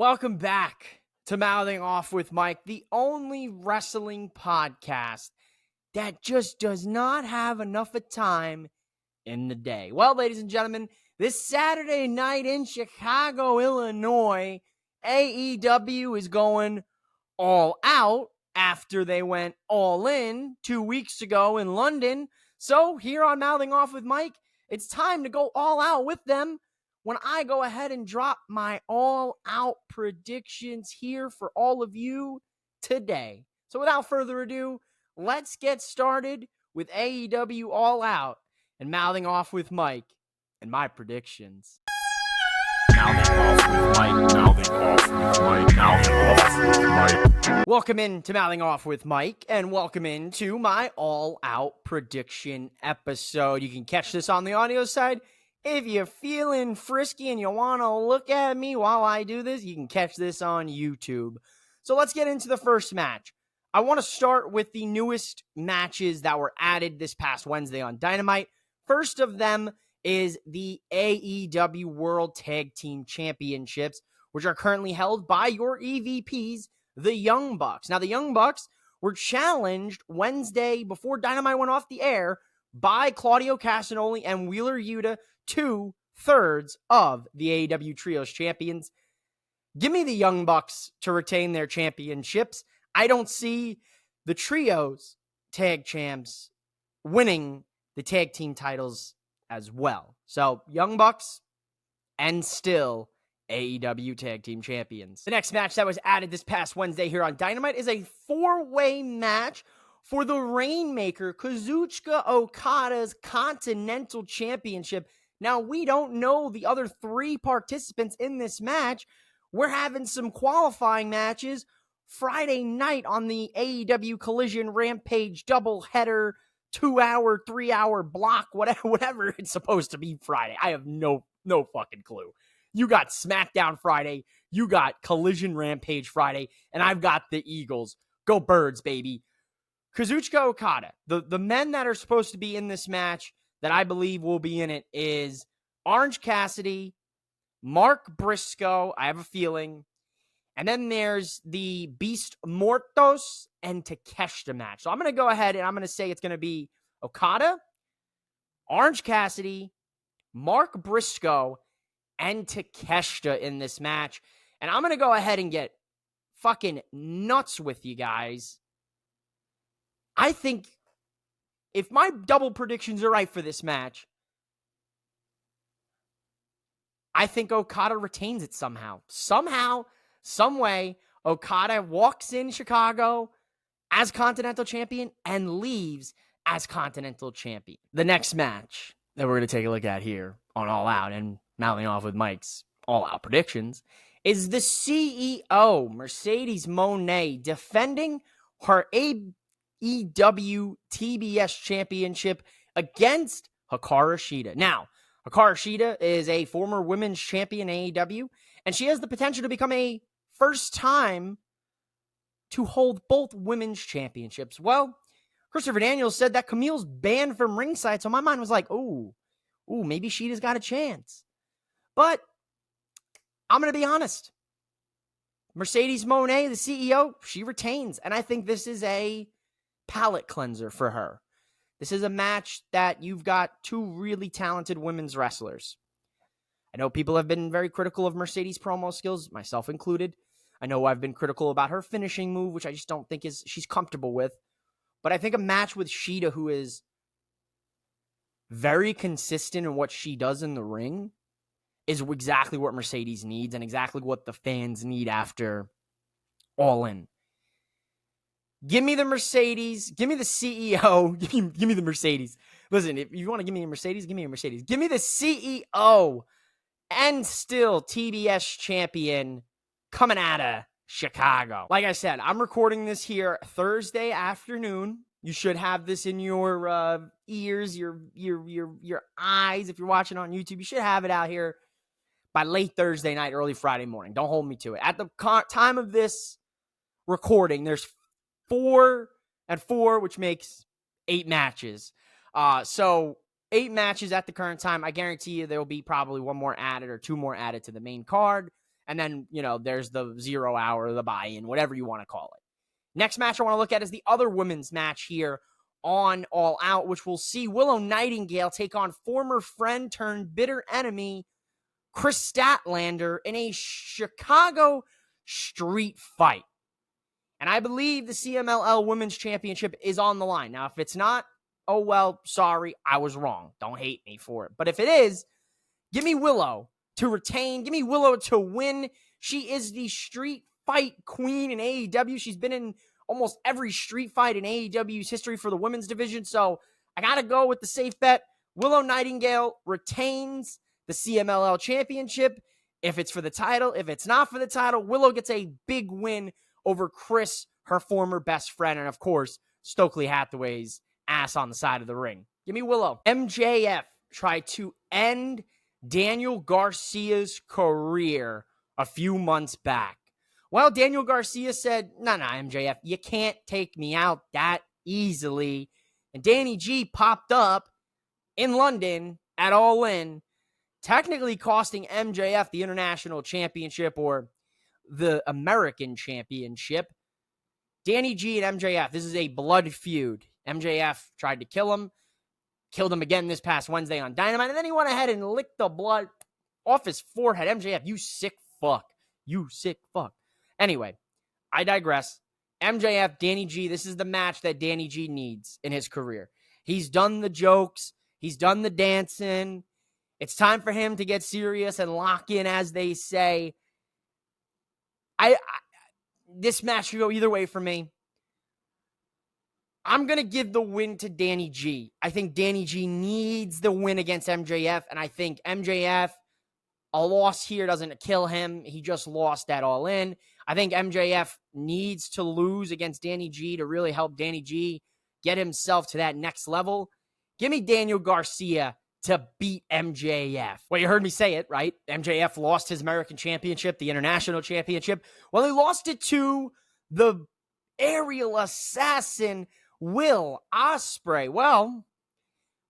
Welcome back to Mouthing Off with Mike, the only wrestling podcast that just does not have enough of time in the day. Well, ladies and gentlemen, this Saturday night in Chicago, Illinois, AEW is going all out after they went all in 2 weeks ago in London. So here on Mouthing Off with Mike, it's time to go all out with them when I go ahead and drop my all-out predictions here for all of you today. So without further ado, let's get started with AEW All Out and Mouthing Off with Mike and my predictions. Mouthing Off with Mike, Mouthing Off with Mike, Mouthing Off with Mike. Welcome in to Mouthing Off with Mike, and welcome into my all-out prediction episode. You can catch this on the audio side. If you're feeling frisky and you want to look at me while I do this, you can catch this on YouTube. So let's get into the first match. I want to start with the newest matches that were added this past Wednesday on Dynamite. First of them is the AEW World Tag Team Championships, which are currently held by your EVPs, the Young Bucks. Now, the Young Bucks were challenged Wednesday before Dynamite went off the air by Claudio Castagnoli and Wheeler Yuta, 2/3 of the AEW Trios champions. Give me the Young Bucks to retain their championships. I don't see the Trios tag champs winning the tag team titles as well. So, Young Bucks and still AEW tag team champions. The next match that was added this past Wednesday here on Dynamite is a 4-way match for the Rainmaker Kazuchika Okada's Continental Championship. Now, we don't know the other 3 participants in this match. We're having some qualifying matches Friday night on the AEW Collision Rampage doubleheader, 2-hour, 3-hour block, whatever it's supposed to be Friday. I have no fucking clue. You got SmackDown Friday, you got Collision Rampage Friday, and I've got the Eagles. Go Birds, baby. Kazuchika Okada, the men that are supposed to be in this match that I believe will be in it is Orange Cassidy, Mark Briscoe, I have a feeling, and then there's the Beast Mortos and Takeshita match. So I'm going to go ahead and I'm going to say it's going to be Okada, Orange Cassidy, Mark Briscoe, and Takeshita in this match. And I'm going to go ahead and get fucking nuts with you guys. I think if my double predictions are right for this match, I think Okada retains it somehow. Somehow, some way, Okada walks in Chicago as Continental Champion and leaves as Continental Champion. The next match that we're going to take a look at here on All Out and Mouthing Off with Mike's All Out predictions is the CEO, Mercedes Moné, defending her AEW TBS Championship against Hikaru Shida. Now, Hikaru Shida is a former women's champion AEW, and she has the potential to become a first time to hold both women's championships. Well, Christopher Daniels said that Camille's banned from ringside, so my mind was like, ooh, maybe Shida's got a chance. But I'm going to be honest. Mercedes Moné, the CEO, she retains, and I think this is a palate cleanser for her. This is a match that you've got 2 really talented women's wrestlers. I know people have been very critical of Mercedes' promo skills, myself included. I know I've been critical about her finishing move, which I just don't think she's comfortable with. But I think a match with Shida, who is very consistent in what she does in the ring, is exactly what Mercedes needs and exactly what the fans need after All In. Give me the Mercedes. Give me the CEO. Give me the Mercedes. Listen, if you want to give me a Mercedes, give me a Mercedes. Give me the CEO and still TBS champion coming out of Chicago. Like I said, I'm recording this here Thursday afternoon. You should have this in your ears, your eyes. If you're watching on YouTube, you should have it out here by late Thursday night, early Friday morning. Don't hold me to it. At the time of this recording, there's 4 and 4, which makes 8 matches. So 8 matches at the current time. I guarantee you there will be probably 1 more added or 2 more added to the main card. And then, there's the 0 hour, the buy-in, whatever you want to call it. Next match I want to look at is the other women's match here on All Out, which we'll see Willow Nightingale take on former friend turned bitter enemy Chris Statlander in a Chicago street fight. And I believe the CMLL Women's Championship is on the line. Now, if it's not, oh well, sorry, I was wrong. Don't hate me for it. But if it is, give me Willow to retain. Give me Willow to win. She is the street fight queen in AEW. She's been in almost every street fight in AEW's history for the women's division. So I got to go with the safe bet. Willow Nightingale retains the CMLL Championship. If it's for the title, if it's not for the title, Willow gets a big win over Chris, her former best friend, and of course, Stokely Hathaway's ass on the side of the ring. Give me Willow. MJF tried to end Daniel Garcia's career a few months back. Well, Daniel Garcia said, nah, MJF, you can't take me out that easily. And Danny G popped up in London at All In, technically costing MJF the International Championship or the American Championship. Danny G and MJF, this is a blood feud. MJF tried to kill him, killed him again this past Wednesday on Dynamite, and then he went ahead and licked the blood off his forehead. MJF, you sick fuck. You sick fuck. Anyway, I digress. MJF, Danny G, this is the match that Danny G needs in his career. He's done the jokes. He's done the dancing. It's time for him to get serious and lock in, as they say. This match could go either way for me. I'm going to give the win to Danny G. I think Danny G needs the win against MJF, and I think MJF, a loss here doesn't kill him. He just lost that All In. I think MJF needs to lose against Danny G to really help Danny G get himself to that next level. Give me Daniel Garcia to beat MJF. Well, you heard me say it, right? MJF lost his American Championship, the International Championship. Well, he lost it to the aerial assassin, Will Ospreay. Well,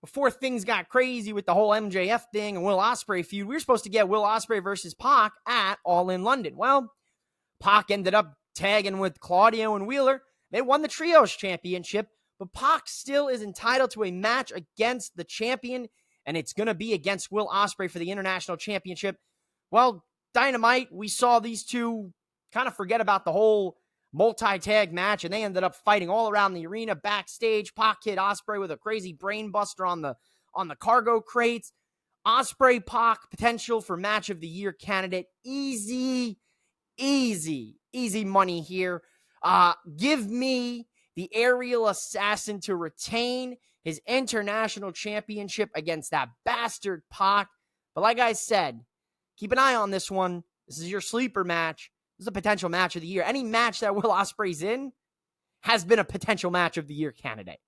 before things got crazy with the whole MJF thing and Will Ospreay feud, we were supposed to get Will Ospreay versus Pac at All In London. Well, Pac ended up tagging with Claudio and Wheeler. They won the Trios Championship, but Pac still is entitled to a match against the champion, and it's going to be against Will Ospreay for the International Championship. Well, Dynamite, we saw these two kind of forget about the whole multi-tag match, and they ended up fighting all around the arena backstage. Pac hit Ospreay with a crazy brain buster on the cargo crates. Ospreay Pac potential for match of the year candidate. Easy money here. Give me the aerial assassin to retain his international championship against that bastard Pac. But like I said, keep an eye on this one. This is your sleeper match. This is a potential match of the year. Any match that Will Ospreay's in has been a potential match of the year candidate.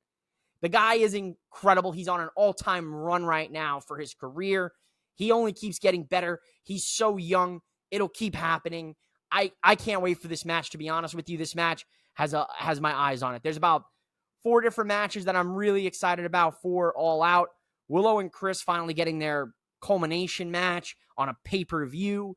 The guy is incredible. He's on an all-time run right now for his career. He only keeps getting better. He's so young. It'll keep happening. I can't wait for this match, to be honest with you. This match has my eyes on it. There's about 4 different matches that I'm really excited about for All Out. Willow and Chris finally getting their culmination match on a pay-per-view.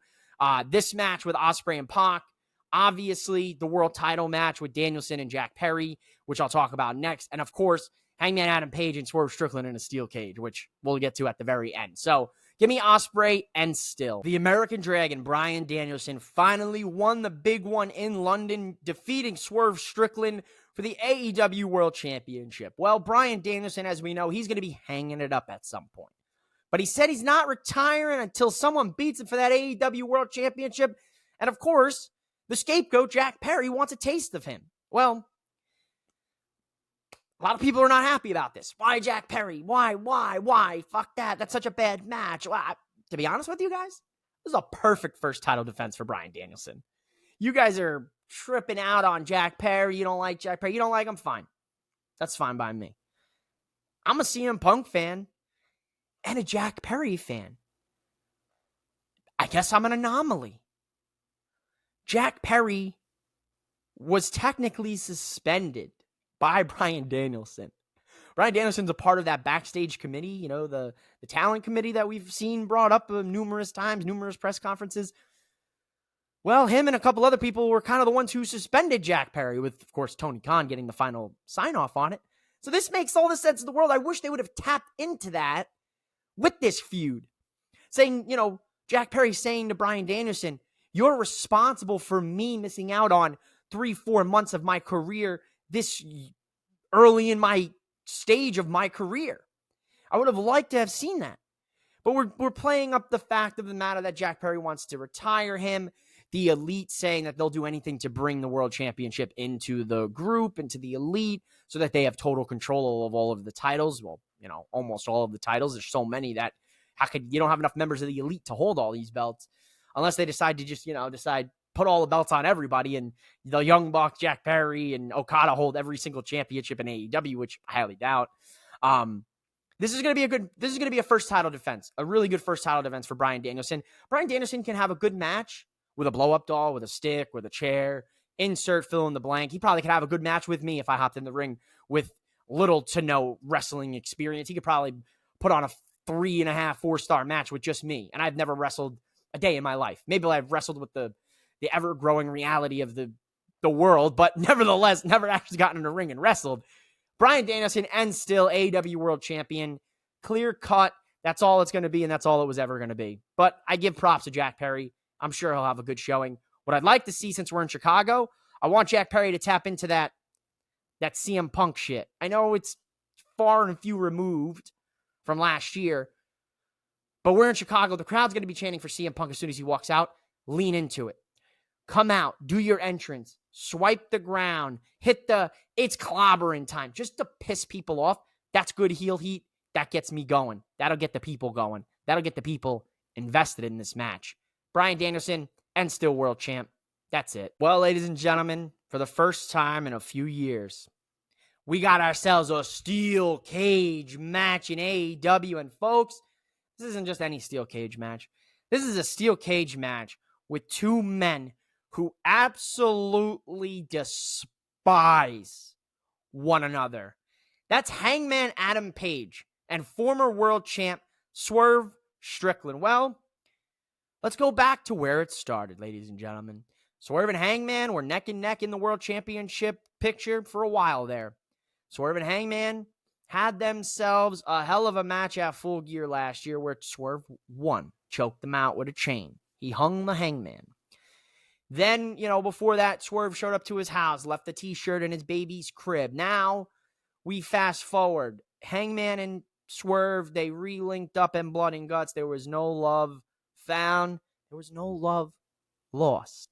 This match with Ospreay and Pac. Obviously, the world title match with Danielson and Jack Perry, which I'll talk about next. And of course, Hangman Adam Page and Swerve Strickland in a steel cage, which we'll get to at the very end. So give me Ospreay and still. The American Dragon, Bryan Danielson, finally won the big one in London, defeating Swerve Strickland for the AEW World Championship. Well, Bryan Danielson, as we know, he's going to be hanging it up at some point. But he said he's not retiring until someone beats him for that AEW World Championship. And of course, the scapegoat, Jack Perry, wants a taste of him. Well, a lot of people are not happy about this. Why Jack Perry? Why? Fuck that. That's such a bad match. To be honest with you guys, this is a perfect first title defense for Bryan Danielson. You guys are tripping out on Jack Perry. You don't like Jack Perry. You don't like him? Fine. That's fine by me. I'm a CM Punk fan and a Jack Perry fan. I guess I'm an anomaly. Jack Perry was technically suspended by Bryan Danielson. Bryan Danielson's a part of that backstage committee, you know, the talent committee that we've seen brought up numerous times, numerous press conferences. Well, him and a couple other people were kind of the ones who suspended Jack Perry, with, of course, Tony Khan getting the final sign-off on it. So this makes all the sense in the world. I wish they would have tapped into that with this feud. Saying, Jack Perry saying to Bryan Danielson, you're responsible for me missing out on 3-4 months of my career this early in my stage of my career. I would have liked to have seen that. But we're playing up the fact of the matter that Jack Perry wants to retire him. The Elite saying that they'll do anything to bring the World Championship into the group, into the Elite, so that they have total control of all of the titles. Well, almost all of the titles. There's so many that you don't have enough members of the Elite to hold all these belts, unless they decide to just, put all the belts on everybody, and the Young Bucks, Jack Perry, and Okada hold every single championship in AEW, which I highly doubt. This is going to be a first title defense, a really good first title defense for Bryan Danielson. Bryan Danielson can have a good match with a blow-up doll, with a stick, with a chair, insert fill in the blank. He probably could have a good match with me if I hopped in the ring with little to no wrestling experience. He could probably put on a 3.5, 4-star match with just me. And I've never wrestled a day in my life. Maybe I've wrestled with the ever-growing reality of the world, but nevertheless, never actually gotten in the ring and wrestled. Bryan Danielson, and still AEW World Champion. Clear cut. That's all it's going to be, and that's all it was ever going to be. But I give props to Jack Perry. I'm sure he'll have a good showing. What I'd like to see, since we're in Chicago, I want Jack Perry to tap into that CM Punk shit. I know it's far and few removed from last year, but we're in Chicago. The crowd's going to be chanting for CM Punk as soon as he walks out. Lean into it. Come out. Do your entrance. Swipe the ground. Hit it's clobbering time. Just to piss people off. That's good heel heat. That gets me going. That'll get the people going. That'll get the people invested in this match. Bryan Danielson, and still world champ. That's it. Well, ladies and gentlemen, for the first time in a few years, we got ourselves a steel cage match in AEW. And folks, this isn't just any steel cage match. This is a steel cage match with two men who absolutely despise one another. That's Hangman Adam Page and former world champ Swerve Strickland. Well, let's go back to where it started, ladies and gentlemen. Swerve and Hangman were neck and neck in the world championship picture for a while there. Swerve and Hangman had themselves a hell of a match at Full Gear last year where Swerve won, choked them out with a chain. He hung the Hangman. Then, before that, Swerve showed up to his house, left the t-shirt in his baby's crib. Now, we fast forward. Hangman and Swerve, they re-linked up in Blood and Guts. There was no love found. There was no love lost.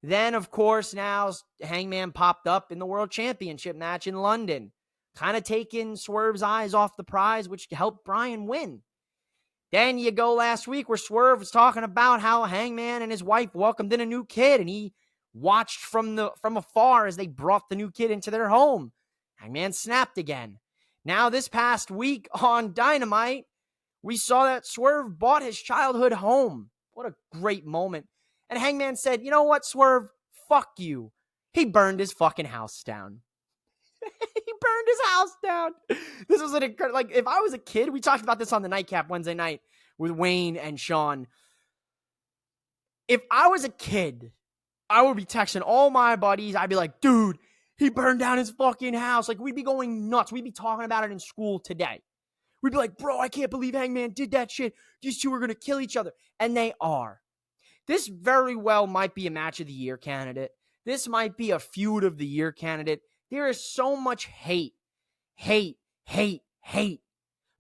Then, of course, now Hangman popped up in the World Championship match in London, kind of taking Swerve's eyes off the prize, which helped Bryan win. Then you go last week where Swerve was talking about how Hangman and his wife welcomed in a new kid, and he watched from afar as they brought the new kid into their home. Hangman snapped again. Now this past week on Dynamite, we saw that Swerve bought his childhood home. What a great moment. And Hangman said, you know what, Swerve? Fuck you. He burned his fucking house down. He burned his house down. This was an incredible, if I was a kid, we talked about this on the Nightcap Wednesday night with Wayne and Sean. If I was a kid, I would be texting all my buddies. I'd be like, dude, he burned down his fucking house. We'd be going nuts. We'd be talking about it in school today. We'd be like, bro, I can't believe Hangman did that shit. These two are going to kill each other. And they are. This very well might be a match of the year candidate. This might be a feud of the year candidate. There is so much hate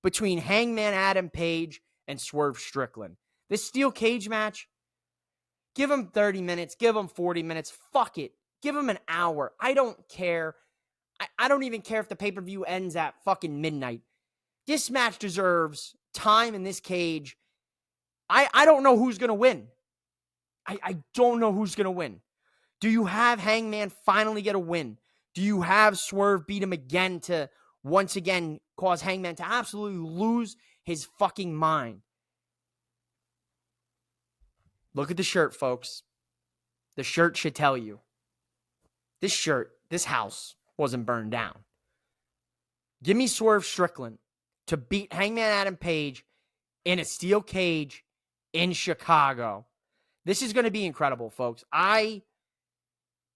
between Hangman Adam Page and Swerve Strickland. This steel cage match, give him 30 minutes, give him 40 minutes, fuck it. Give him an hour. I don't care. I don't even care if the pay-per-view ends at fucking midnight. This match deserves time in this cage. I don't know who's going to win. I don't know who's going to win. Do you have Hangman finally get a win? Do you have Swerve beat him again to once again cause Hangman to absolutely lose his fucking mind? Look at the shirt, folks. The shirt should tell you. This house wasn't burned down. Give me Swerve Strickland to beat Hangman Adam Page in a steel cage in Chicago. This is going to be incredible, folks. I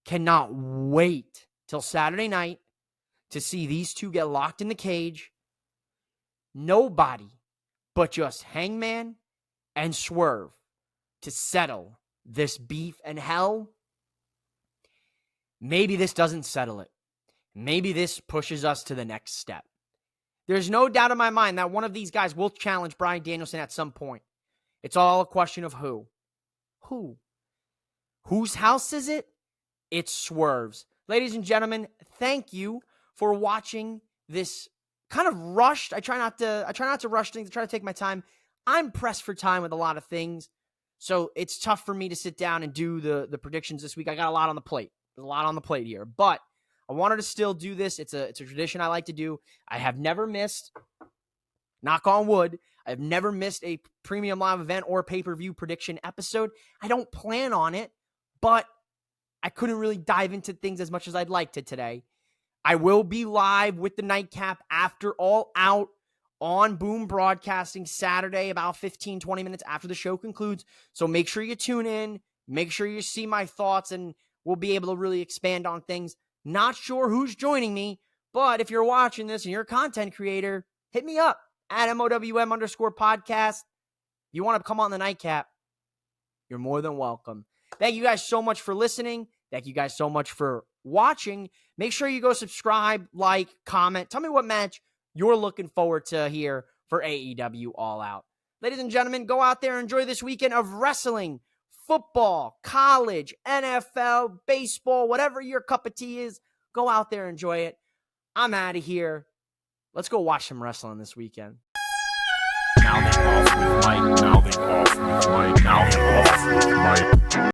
cannot wait till Saturday night to see these two get locked in the cage. Nobody but just Hangman and Swerve to settle this beef, and hell, maybe this doesn't settle it. Maybe this pushes us to the next step. There's no doubt in my mind that one of these guys will challenge Bryan Danielson at some point. It's all a question of who. Who? Whose house is it? It's Swerve's. Ladies and gentlemen, thank you for watching this kind of rushed. I try not to rush things. I try to take my time. I'm pressed for time with a lot of things, so it's tough for me to sit down and do the predictions this week. I got a lot on the plate. There's a lot on the plate here, but I wanted to still do this. It's a tradition I like to do. I have never missed, knock on wood, I've never missed a premium live event or pay-per-view prediction episode. I don't plan on it, but I couldn't really dive into things as much as I'd like to today. I will be live with the nightcap after All Out on Boom Broadcasting Saturday, about 15, 20 minutes after the show concludes. So make sure you tune in. Make sure you see my thoughts, and we'll be able to really expand on things. Not sure who's joining me, but if you're watching this and you're a content creator, hit me up at MOWM_podcast. If you want to come on the nightcap, you're more than welcome. Thank you guys so much for listening. Thank you guys so much for watching. Make sure you go subscribe, like, comment. Tell me what match you're looking forward to here for AEW All Out. Ladies and gentlemen, go out there and enjoy this weekend of wrestling, football, college, NFL, baseball, whatever your cup of tea is. Go out there and enjoy it. I'm out of here. Let's go watch some wrestling this weekend. Now they off with Mike. Now they off with Mike. Now they off with Mike.